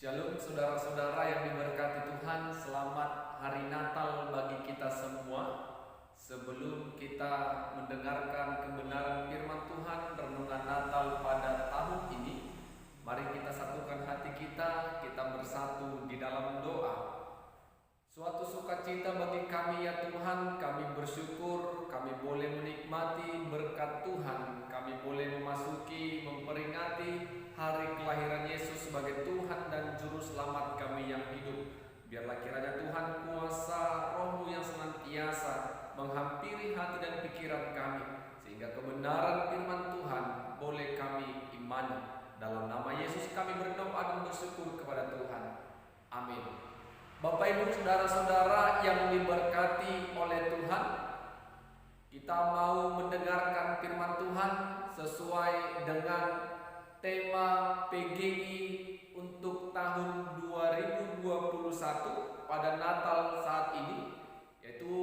Shalom saudara-saudara yang diberkati Tuhan, selamat hari Natal bagi kita semua. Sebelum kita mendengarkan kebenaran firman Tuhan, renungan Natal pada tahun ini, mari kita satukan hati kita bersatu di dalam doa. Suatu sukacita bagi kami ya Tuhan, kami bersyukur, kami boleh menikmati berkat Tuhan, kami boleh memasuki, memperingati hari kelahiran Yesus sebagai Tuhan dan Juru Selamat kami yang hidup. Biarlah kiranya Tuhan kuasa Roh-Mu yang senantiasa menghampiri hati dan pikiran kami, sehingga kebenaran firman Tuhan boleh kami imani. Dalam nama Yesus kami berdoa dan bersyukur kepada Tuhan. Amin. Bapak Ibu saudara-saudara yang diberkati oleh Tuhan, kita mau mendengarkan firman Tuhan sesuai dengan tema PGI untuk tahun 2021 pada Natal saat ini, yaitu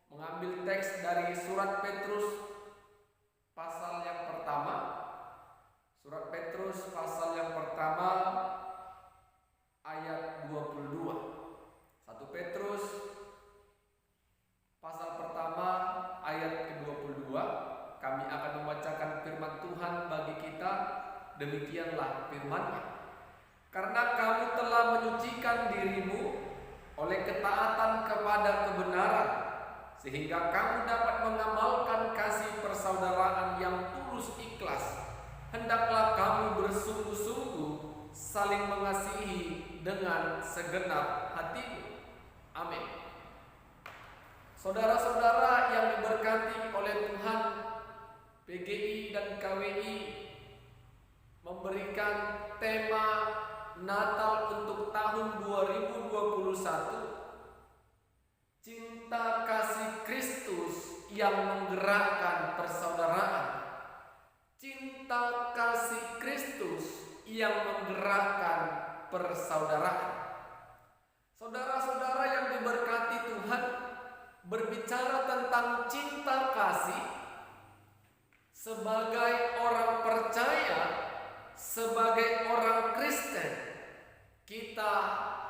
mengambil teks dari surat Petrus pasal yang pertama. Surat Petrus pasal yang pertama ayat 22. 1 Petrus pasal pertama ayat ke-22. Kami akan membacakan firman Tuhan bagi kita. Demikianlah firman-Nya. Karena kamu telah menyucikan dirimu oleh ketaatan kepada kebenaran, sehingga kamu dapat mengamalkan kasih persaudaraan yang tulus ikhlas, hendaklah kamu bersungguh-sungguh saling mengasihi dengan segenap hatimu. Amin. Saudara-saudara yang diberkati oleh Tuhan, PGI dan KWI memberikan tema Natal untuk tahun 2021, cinta kasih Kristus yang menggerakkan persaudaraan. Cinta kasih Kristus yang menggerakkan persaudaraan. Saudara-saudara yang diberkati Tuhan, berbicara tentang cinta kasih sebagai orang percaya, sebagai orang Kristen, kita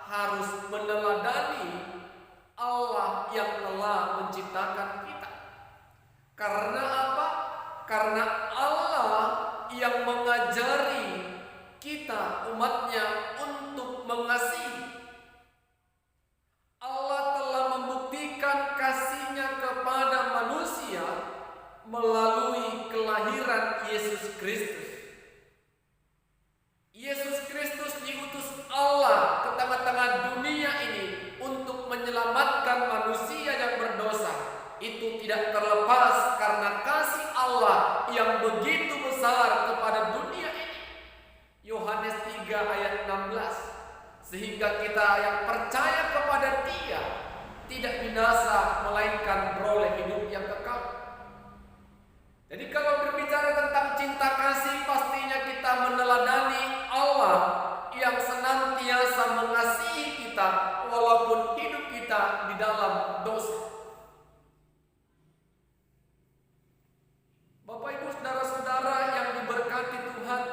harus meneladani Allah yang telah menciptakan kita. Karena apa? Karena Allah yang mengajari kita umatnya untuk mengasihi. Allah telah membuktikan kasih-Nya kepada manusia melalui kelahiran Yesus Kristus. Yesus Kristus diutus Allah ke tengah-tengah dunia ini untuk menyelamatkan manusia yang berdosa. Itu tidak terlepas karena kasih Allah yang begitu besar kepada dunia ini. Yohanes 3 ayat 16. Sehingga kita yang percaya kepada Dia tidak binasa melainkan beroleh hidup yang kekal. Jadi kalau berbicara tentang cinta kasih, pastinya kita meneladani Allah yang senantiasa mengasihi kita walaupun hidup kita di dalam dosa. Bapak Ibu saudara-saudara yang diberkati Tuhan,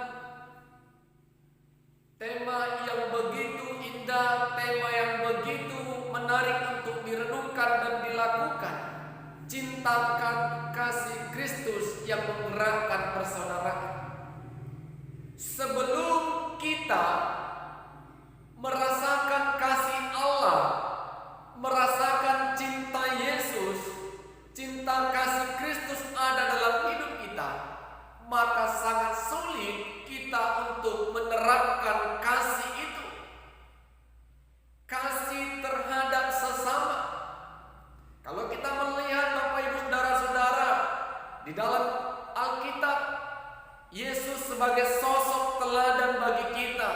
tema yang begitu indah, tema yang begitu menarik untuk direnungkan dan dilakukan. Cintakan kasih Kristus yang menggerakkan persaudaraan. Sebelum kita merasakan kasih Allah, merasakan cinta Yesus, cinta kasih Kristus ada dalam hidup kita, maka sangat sulit kita untuk menerapkan kasih itu. Kasih terhadap sesama. Kalau kita melihat Bapak Ibu saudara-saudara di dalam Alkitab, Yesus sebagai sosok teladan bagi kita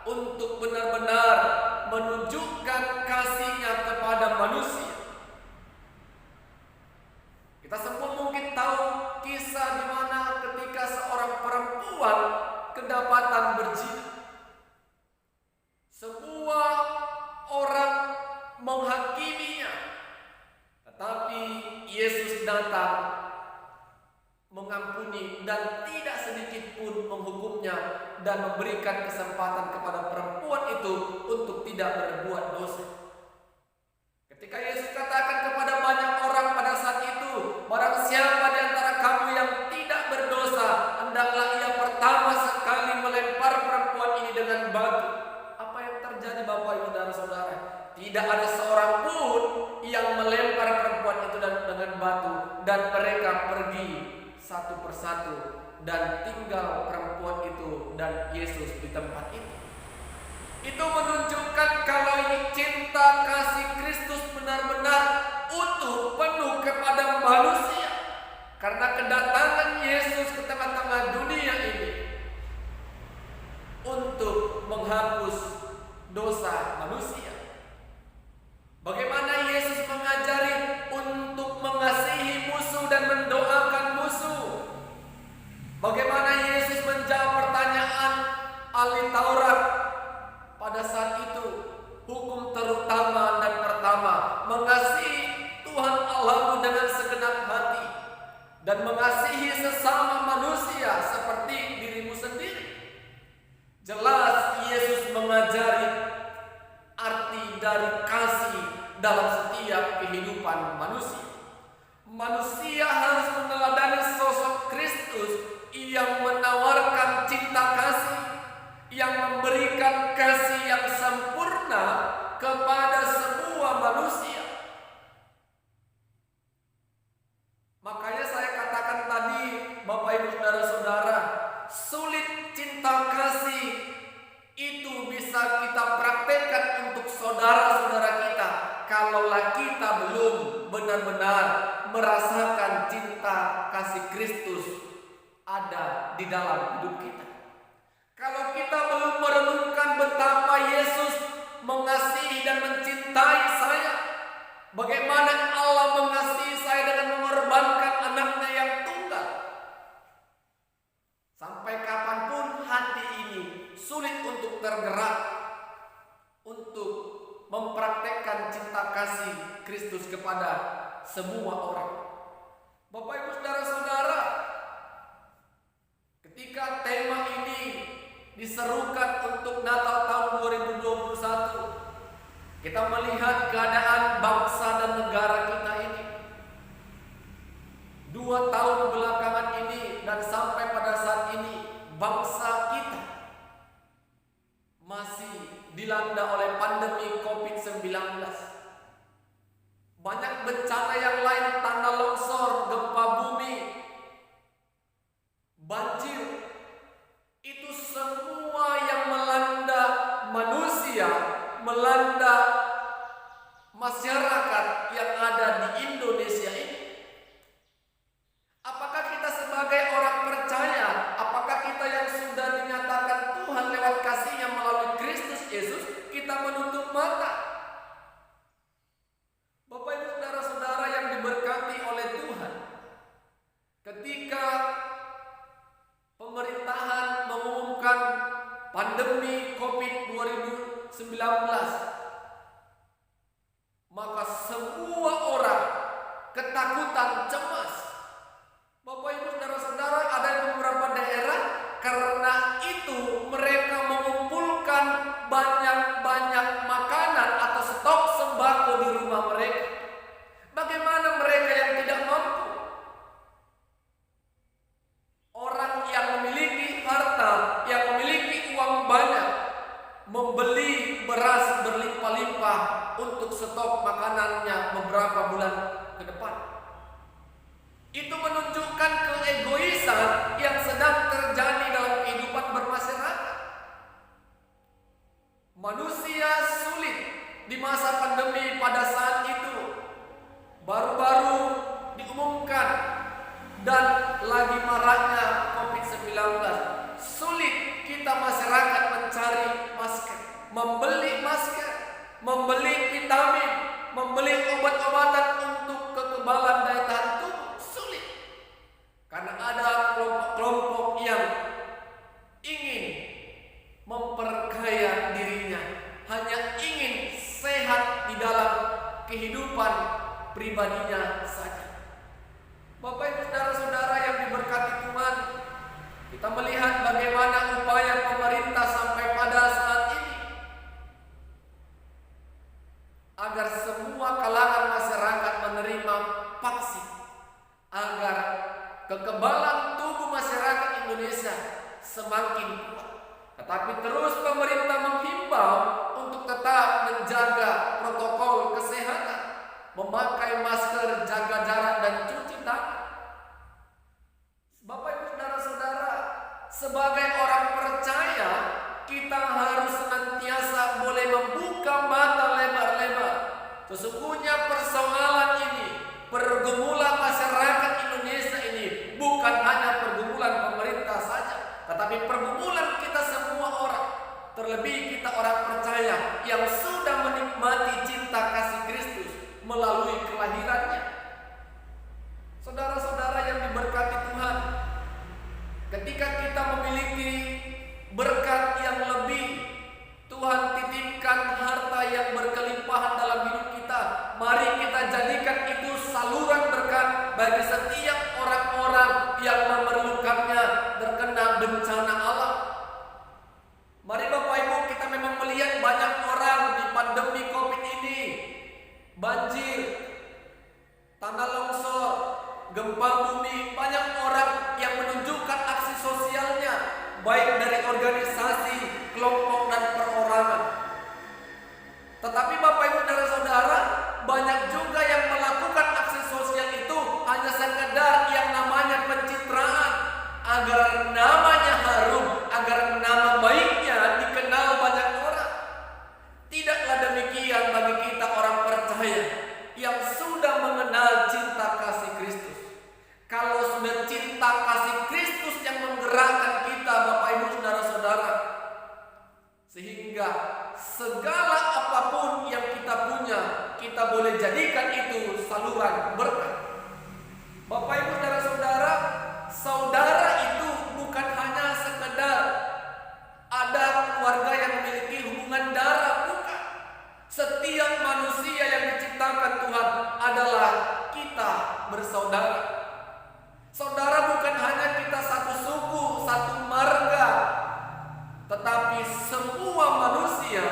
untuk benar-benar menunjukkan kasih-Nya kepada manusia. Kita semua mungkin tahu kisah di mana ketika seorang perempuan kedapatan berzina. Semua orang menghakiminya, tetapi Yesus datang mengampuni dan tidak sedikit pun menghukumnya dan memberikan kesempatan kepada perempuan tidak berbuat dosa. Ketika Yesus katakan kepada banyak orang pada saat itu, barang siapa di antara kamu yang tidak berdosa, hendaklah ia pertama sekali melempar perempuan ini dengan batu. Apa yang terjadi Bapak Ibu dan Saudara? Tidak ada seorang pun yang melempar perempuan itu dengan batu, dan mereka pergi satu persatu dan tinggal perempuan itu dan Yesus di tempat itu. Itu menunjukkan kalau cinta kasih Kristus benar-benar utuh, penuh kepada manusia. Karena kedatangan Yesus ke tengah-tengah dunia ini untuk menghapus dosa manusia. Bagaimana Yesus mengajari untuk mengasihi musuh dan mendoakan musuh. Bagaimana Yesus menjawab pertanyaan ahli Taurat pada saat itu. Hukum terutama dan pertama, mengasihi Tuhan Allahmu dengan segenap hati dan mengasihi sesama manusia seperti dirimu sendiri. Jelas Yesus mengajari arti dari kasih dalam setiap kehidupan manusia. Manusia harus meneladani sosok Kristus yang menawarkan cinta kasih, yang memberikan kasih yang sempurna kepada semua manusia. Makanya saya katakan tadi, Bapak Ibu Saudara-saudara, sulit cinta kasih itu bisa kita praktekkan untuk saudara-saudara kita kalaulah kita belum benar-benar merasakan cinta kasih Kristus ada di dalam hidup kita. Kalau kita belum merenungkan betapa Yesus mengasihi dan mencintai saya, bagaimana Allah mengasihi saya dengan mengorbankan anaknya yang tunggal. Sampai kapanpun hati ini sulit untuk tergerak untuk mempraktekkan cinta kasih Kristus kepada semua orang. Bapak Ibu Saudara-saudara, ketika tema ini diserukan untuk Natal tahun 2021, kita melihat keadaan bangsa dan negara kita ini 2 tahun belakangan ini dan sampai pada saat ini bangsa kita masih dilanda oleh pandemi COVID-19. Banyak bencana yang lain, tanah longsor, gempa bumi, banjir. Itu semua yang melanda manusia, melanda masyarakat yang ada di Indonesia ini. Apakah kita sebagai orang percaya, apakah kita yang sudah dinyatakan Tuhan lewat kasih-Nya melalui Kristus Yesus, kita menutup mata? Bapak Ibu Saudara-saudara yang diberkati oleh Tuhan, ketika pemerintahan mengumumkan pandemi COVID-19, maka semua orang ketakutan, cemas. Bapak Ibu Saudara-saudara, ada di beberapa daerah karena itu mereka mengumpulkan banyak-banyak makanan atau stok sembako di rumah mereka. Bagaimana mereka yang tidak mampu? Orang yang memiliki harta, yang memiliki uang banyak, membeli beras berlimpah-limpah untuk stok makanannya beberapa bulan ke depan. Itu menunjukkan keegoisan yang sedang terjadi dalam kehidupan bermasyarakat. Manusia sulit di masa pandemi pada saat itu. Baru-baru diumumkan dan lagi maraknya COVID-19. Sulit kita masyarakat mencari masker, membeli masker, membeli vitamin, membeli obat-obatan untuk kekebalan daya tahan tubuh. Sulit. Karena ada kelompok-kelompok yang ingin memperkaya dirinya, hanya ingin sehat di dalam Tetapi terus pemerintah menghimbau untuk tetap menjaga protokol kesehatan, memakai masker, jaga jarak, dan cuci tangan. Bapak Ibu Saudara-saudara, sebagai orang percaya, kita harus senantiasa boleh membuka mata lebar-lebar. Sesungguhnya persoalan ini, pergumulan masyarakat Indonesia ini bukan hanya pergumulan pemerintah saja, tetapi pergumulan kita semua orang. Terlebih kita orang percaya yang sudah menikmati cinta kasih Kristus melalui kelahirannya. Saudara-saudara yang diberkati Tuhan, ketika kita memiliki berkat yang lebih, Tuhan titipkan harta yang berkelimpahan dalam hidup kita. Mari kita jadikan itu saluran berkat bagi setiap orang-orang yang memerlukannya terkena bencana alam. Mari Bapak Ibu, kita memang melihat banyak orang di pandemi COVID ini, banjir, tanah longsor, gempa bumi, banyak orang yang menunjukkan aksi sosialnya, baik dari organisasi, kelompok, dan perorangan. Tetapi Bapak Ibu dan Saudara, banyak juga yang melakukan aksi sosial itu hanya sekedar yang namanya pencitraan, agar namanya harum, agar nama baiknya dikenal banyak orang. Tidaklah demikian bagi kita orang percaya yang sudah mengenal cinta kasih Kristus. Kalau sudah cinta kasih Kristus yang menggerakkan kita, Bapak Ibu Saudara-saudara, sehingga segala apapun yang kita punya, kita boleh jadikan itu saluran berkat. Bapak Ibu Saudara-saudara, saudara itu bukan hanya sekedar ada keluarga yang memiliki hubungan darah, bukan. Setiap manusia yang diciptakan Tuhan adalah kita bersaudara. Saudara bukan hanya kita satu suku, satu marga, tetapi semua manusia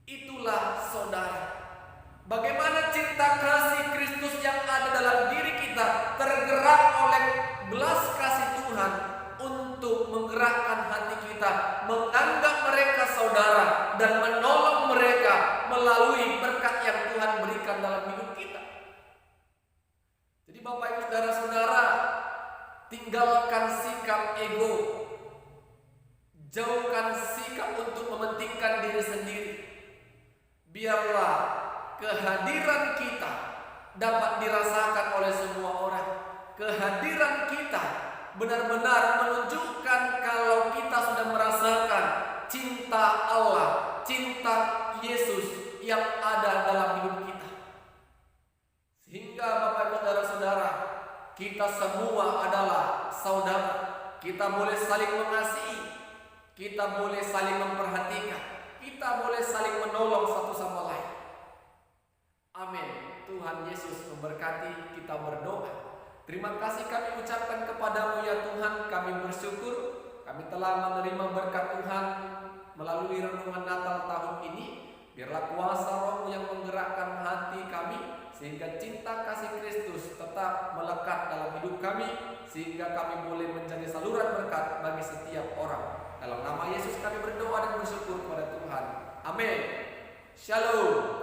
itulah saudara. Bagaimana cinta kasih Kristus yang ada dalam diri kita tergerak oleh belas kasih Tuhan untuk menggerakkan hati kita, menganggap mereka saudara dan menolong mereka melalui berkat yang Tuhan berikan dalam hidup kita. Jadi Bapak Ibu Saudara-saudara, tinggalkan sikap ego, jauhkan sikap untuk mementingkan diri sendiri. Biarlah kehadiran kita dapat dirasakan oleh semua orang. Kehadiran kita benar-benar menunjukkan kalau kita sudah merasakan cinta Allah, cinta Yesus yang ada dalam hidup kita. Sehingga Bapak Ibu Saudara-saudara, kita semua adalah saudara. Kita boleh saling mengasihi, kita boleh saling memperhatikan, kita boleh saling menolong satu sama lain. Amin. Tuhan Yesus memberkati. Kita berdoa. Terima kasih kami ucapkan kepadamu ya Tuhan. Kami bersyukur kami telah menerima berkat Tuhan melalui renungan Natal tahun ini. Biarlah kuasa Roh-Mu yang menggerakkan hati kami, sehingga cinta kasih Kristus tetap melekat dalam hidup kami, sehingga kami boleh menjadi saluran berkat bagi setiap orang. Dalam nama Yesus kami berdoa dan bersyukur kepada Tuhan. Amin. Shalom.